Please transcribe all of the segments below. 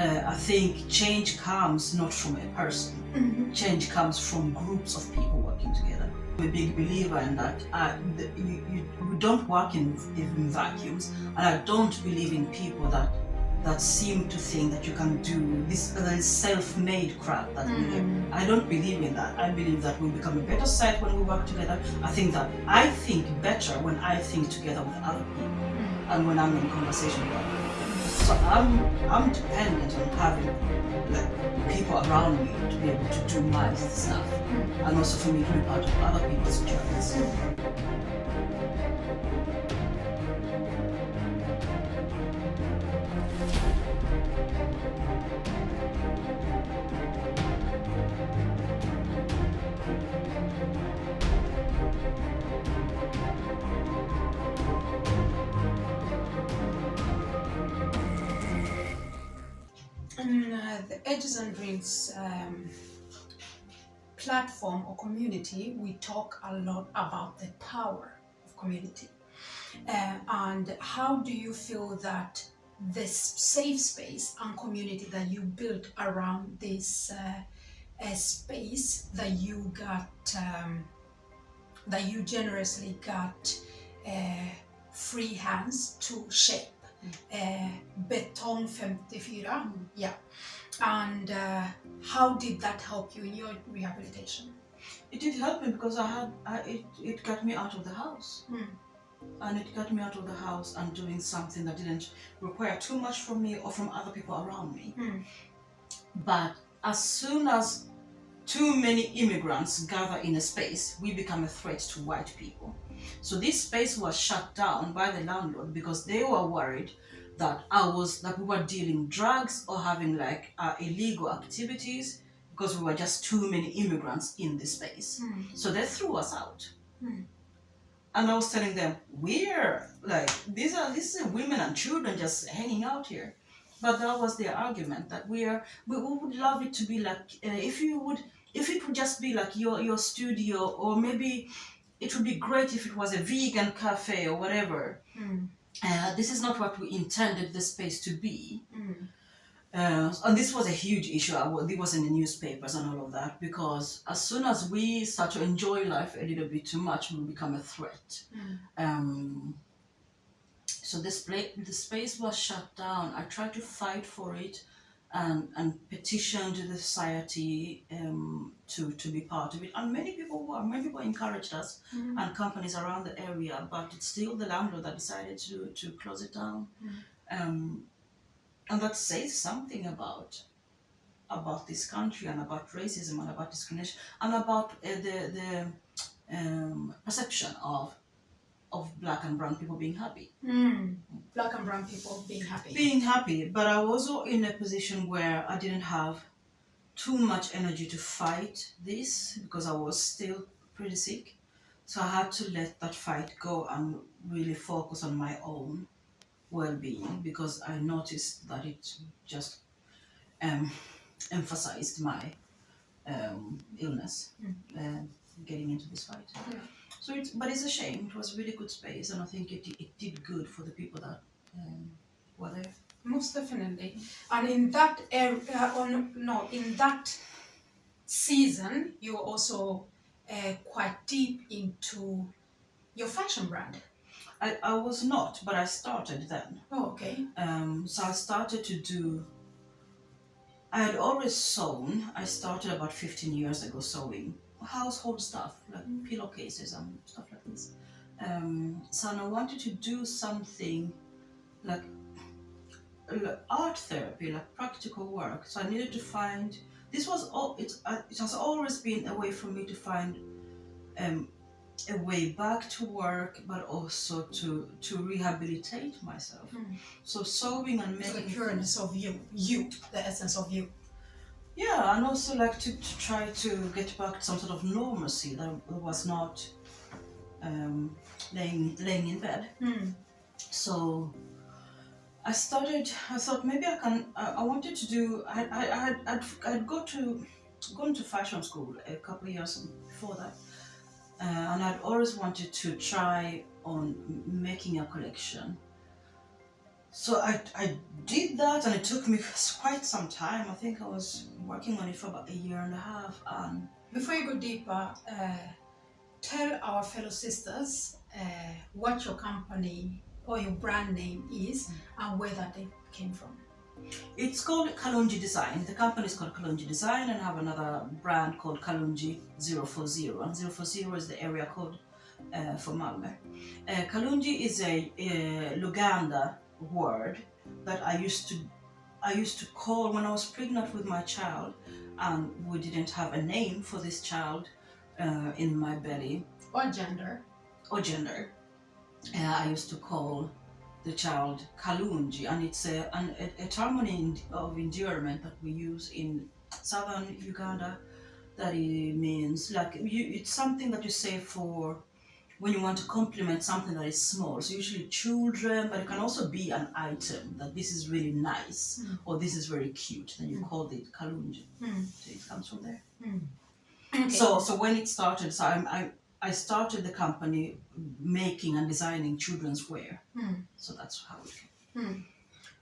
I think change comes not from a person. Change comes from groups of people working together. I'm a big believer in that. We don't work in vacuums, and I don't believe in people that seem to think that you can do this self-made crap that we do. I don't believe in that. I believe that we become a better site when we work together. I think better when I think together with other people and when I'm in conversation with other people. So I'm dependent on having people around me to be able to do my stuff, and also for me to be part of other people's journeys. The Edges and Dreams platform or community, we talk a lot about the power of community. And how do you feel that this safe space and community that you built around this space that you got, that you generously got free hands to shape? Betong 54, yeah. And how did that help you in your rehabilitation? It did help me because it got me out of the house. And it got me out of the house and doing something that didn't require too much from me or from other people around me. But as soon as too many immigrants gather in a space, we become a threat to white people. So this space was shut down by the landlord because they were worried that we were dealing drugs or having illegal activities because we were just too many immigrants in this space. So they threw us out. And I was telling them, we're these are women and children just hanging out here. But that was their argument, that we would love it to be if it would just be like your studio, or maybe it would be great if it was a vegan cafe or whatever. This is not what we intended the space to be. And this was a huge issue. It was in the newspapers and all of that, because as soon as we start to enjoy life a little bit too much, we become a threat. So the space was shut down. I tried to fight for it and petitioned the society to be part of it. And many people encouraged us and companies around the area, but it's still the landlord that decided to close it down. And that says something about this country and about racism and about discrimination and about the perception of black and brown people being happy. Black and brown people being happy. Being happy, but I was also in a position where I didn't have too much energy to fight this because I was still pretty sick. So I had to let that fight go and really focus on my own well-being, because I noticed that it just emphasized my illness getting into this fight. So but it's a shame. It was a really good space, and I think it did good for the people that were there. Most definitely. And in that in that season, you were also quite deep into your fashion brand. I was not, but I started then. Oh, okay. So I started to do. I had always sewn. I started about 15 years ago sewing household stuff like pillowcases and stuff like this. So I wanted to do something like art therapy, like practical work. So I needed to find. This was all. It has always been a way for me to find a way back to work, but also to rehabilitate myself. So sewing and making. So the pureness of you, the essence of you. Yeah, and also to try to get back to some sort of normalcy that was not laying in bed. So I thought maybe I can. I wanted to do. I'd gone to fashion school a couple of years before that. And I'd always wanted to try on making a collection So I did that, and it took me quite some time. I think I was working on it for about a year and a half. And Before you go deeper, tell our fellow sisters what your company or your brand name is and where that they came from. it's called Kalunji Design. The company is called Kalunji Design, and I have another brand called Kalunji 040. And 040 is the area code for Malmö. Kalunji is a Luganda word that I used to call when I was pregnant with my child, and we didn't have a name for this child in my belly Or gender. or gender. I used to call the child Kalunji, and it's a harmony of endearment that we use in southern Uganda. That it means like it's something that you say for when you want to compliment something that is small. So usually children, but it can also be an item that this is really nice or this is very cute. Then you call it Kalunji. So it comes from there. Okay. So when it started, so I started the company making and designing children's wear. So that's how it came.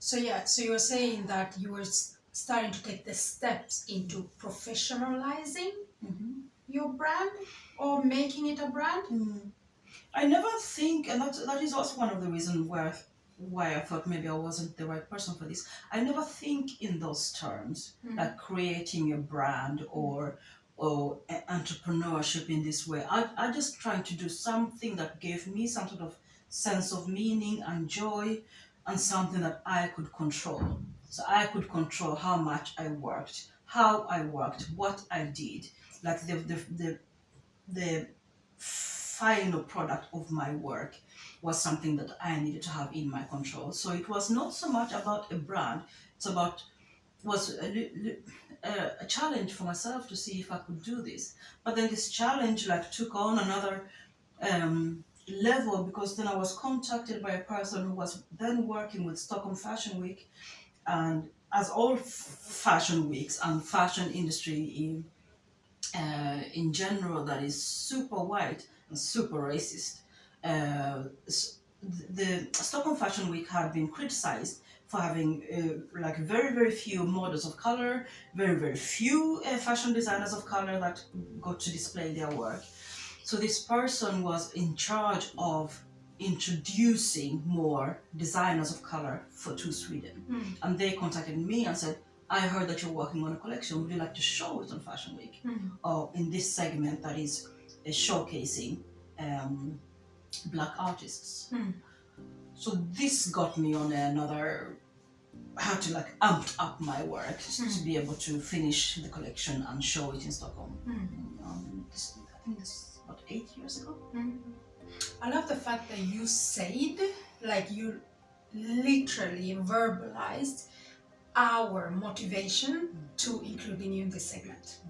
So you were saying that you were starting to take the steps into professionalizing your brand or making it a brand. I never think, and that is also one of the reasons why I thought maybe I wasn't the right person for this. I never think in those terms, like creating a brand or entrepreneurship in this way. I just trying to do something that gave me some sort of sense of meaning and joy, and something that I could control. So I could control how much I worked, how I worked, what I did, like the final product of my work was something that I needed to have in my control. So it was not so much about a brand, was a challenge for myself to see if I could do this. But then this challenge like took on another level, because then I was contacted by a person who was then working with Stockholm Fashion Week, and as all fashion weeks and fashion industry in general that is super white and super racist. The Stockholm Fashion Week had been criticized for having like very few models of color, very few fashion designers of color that got to display their work. So this person was in charge of introducing more designers of color to Sweden. And they contacted me and said, I heard that you're working on a collection. Would you like to show it on Fashion Week? Or in this segment that is showcasing Black artists. So this got me on another, how to like amp up my work to be able to finish the collection and show it in Stockholm. I think this is about 8 years ago. I love the fact that you said, like you literally verbalized our motivation to including you in this segment.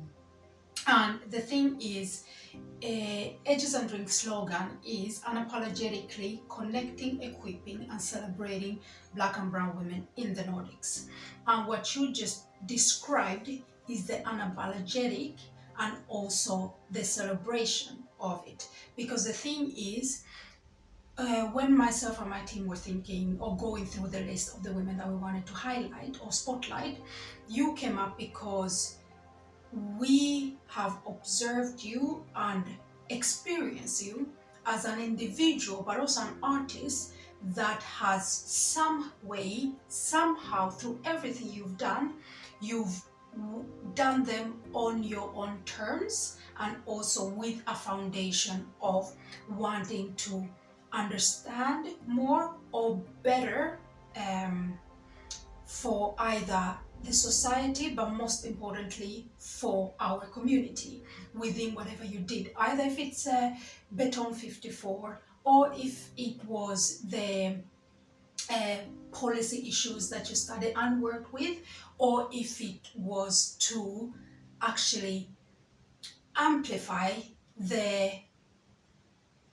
And the thing is, Edges and Drinks slogan is unapologetically connecting, equipping and celebrating Black and brown women in the Nordics. And what you just described is the unapologetic and also the celebration of it. Because the thing is, when myself and my team were thinking or going through the list of the women that we wanted to highlight or spotlight, you came up because we have observed you and experienced you as an individual, but also an artist that has some way, somehow, through everything you've done them on your own terms, and also with a foundation of wanting to understand more or better for either the society, but most importantly for our community within whatever you did, either if it's Beton 54 or if it was the policy issues that you studied and worked with, or if it was to actually amplify the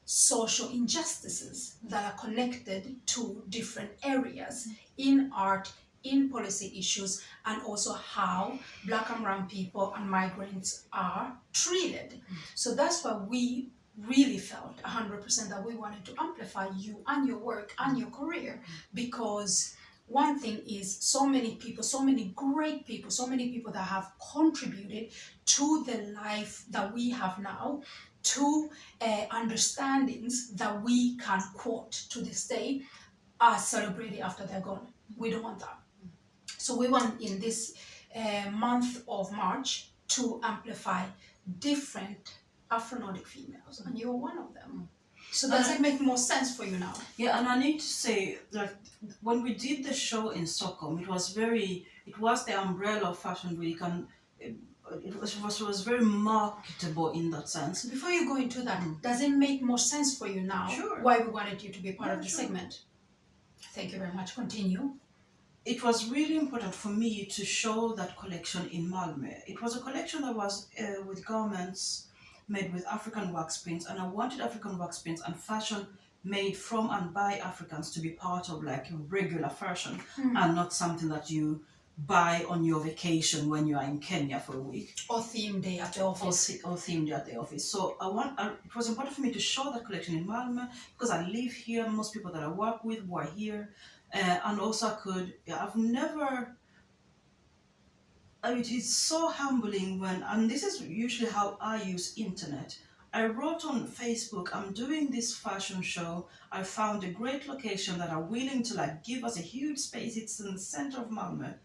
social injustices that are connected to different areas in art, in policy issues, and also how Black and brown people and migrants are treated. So that's why we really felt 100% that we wanted to amplify you and your work and your career, because one thing is so many people, so many great people, so many people that have contributed to the life that we have now, to understandings that we can quote to this day are celebrated after they're gone. We don't want that. So we want in this month of March to amplify different Afro-Nordic females, and you're one of them. So does it make more sense for you now? Yeah, and I need to say that when we did the show in Stockholm, it was the umbrella of Fashion Week, and it was very marketable in that sense. Before you go into that, does it make more sense for you now? Sure. Why we wanted you to be part of the sure. segment? Thank you very much. Continue. It was really important for me to show that collection in Malmö. It was a collection that was with garments made with African wax prints, and I wanted African wax prints and fashion made from and by Africans to be part of like regular fashion and not something that you buy on your vacation when you are in Kenya for a week. Or theme day at the office. Or theme day at the office. So it was important for me to show that collection in Malmö because I live here. Most people that I work with were here. And also it is so humbling and this is usually how I use internet. I wrote on Facebook, I'm doing this fashion show. I found a great location that are willing to like give us a huge space. It's in the center of Malmö.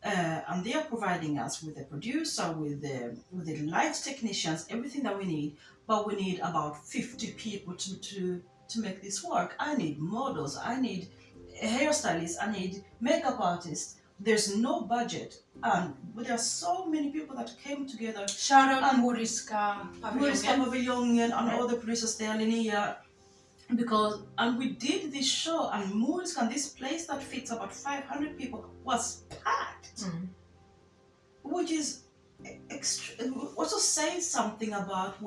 And they are providing us with a producer, with the light technicians, everything that we need. But we need about 50 people to make this work. I need models, I need a hairstylist, I need makeup artists. There's no budget, but there are so many people that came together. Shout out to Moriska, Paviljongen, and all the producers there, Linnea, and we did this show, and Moriska, and this place that fits about 500 people was packed, which is also says something about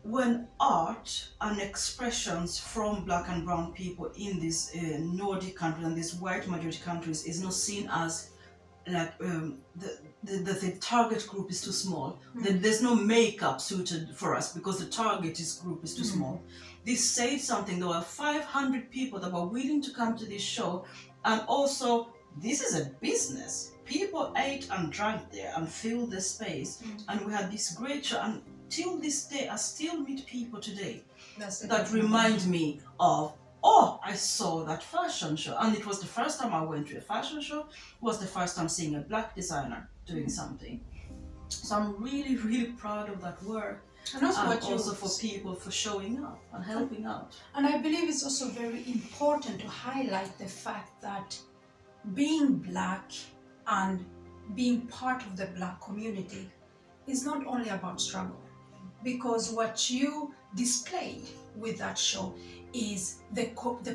when art and expressions from black and brown people in these Nordic countries and these white majority countries is not seen as like the target group is too small. There's no makeup suited for us because the target group is too small. This said something. There were 500 people that were willing to come to this show, and also this is a business. People ate and drank there and filled the space, and we had this great show. And till this day, I still meet people today that remind me of, I saw that fashion show. And it was the first time I went to a fashion show. It was the first time seeing a black designer doing something. So I'm really, really proud of that work. And also, for people for showing up and helping out. And I believe it's also very important to highlight the fact that being black and being part of the black community is not only about struggle. Because what you displayed with that show is the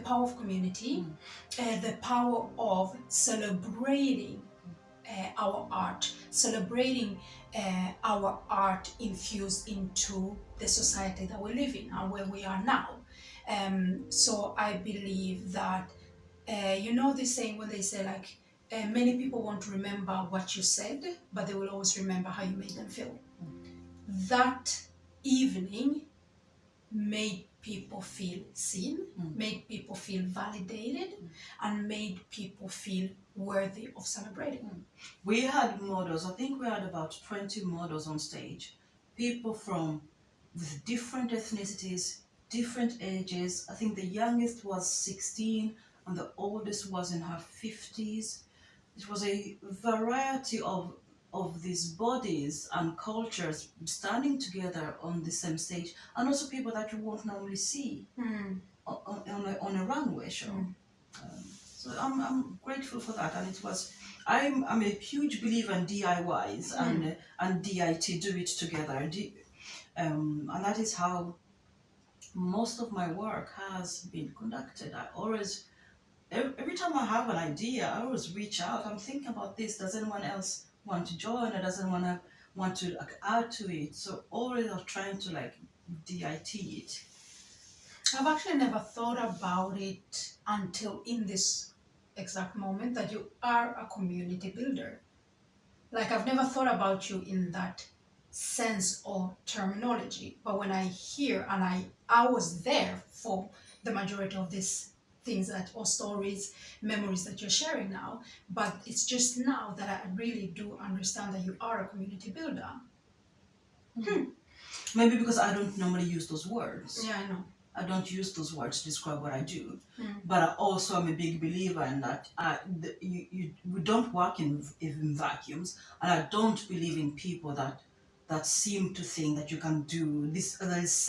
power of community, the power of celebrating our art, celebrating our art infused into the society that we live in and where we are now. So I believe that, this saying when they say like, many people won't remember what you said, but they will always remember how you made them feel. That evening made people feel seen, made people feel validated, and made people feel worthy of celebrating. We had models. I think we had about 20 models on stage. People with different ethnicities, different ages. I think the youngest was 16 and the oldest was in her 50s. It was a variety of these bodies and cultures standing together on the same stage, and also people that you won't normally see on a runway show. So I'm grateful for that, and I'm a huge believer in DIYs and DIT, do it together, and that is how most of my work has been conducted. I always, every time I have an idea, I always reach out. I'm thinking about this. Does anyone else want to join, or doesn't want to add to it? So always I'm trying to like DIT it. I've actually never thought about it until in this exact moment that you are a community builder. Like I've never thought about you in that sense or terminology, but when I hear, and I was there for the majority of this things that, or stories, memories that you're sharing now, but it's just now that I really do understand that you are a community builder. Maybe because I don't normally use those words. Yeah, I know. I don't use those words to describe what I do. But I also am a big believer in that we don't work in vacuums, and I don't believe in people that seem to think that you can do this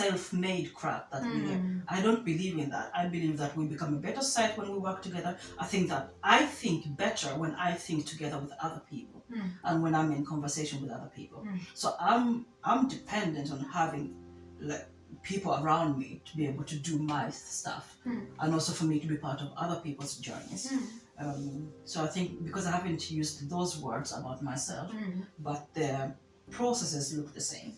self-made crap that we do. I don't believe in that. I believe that we become a better site when we work together. I think better when I think together with other people and when I'm in conversation with other people. So I'm dependent on having people around me to be able to do my stuff and also for me to be part of other people's journeys. So I think because I haven't used those words about myself, but the processes look the same.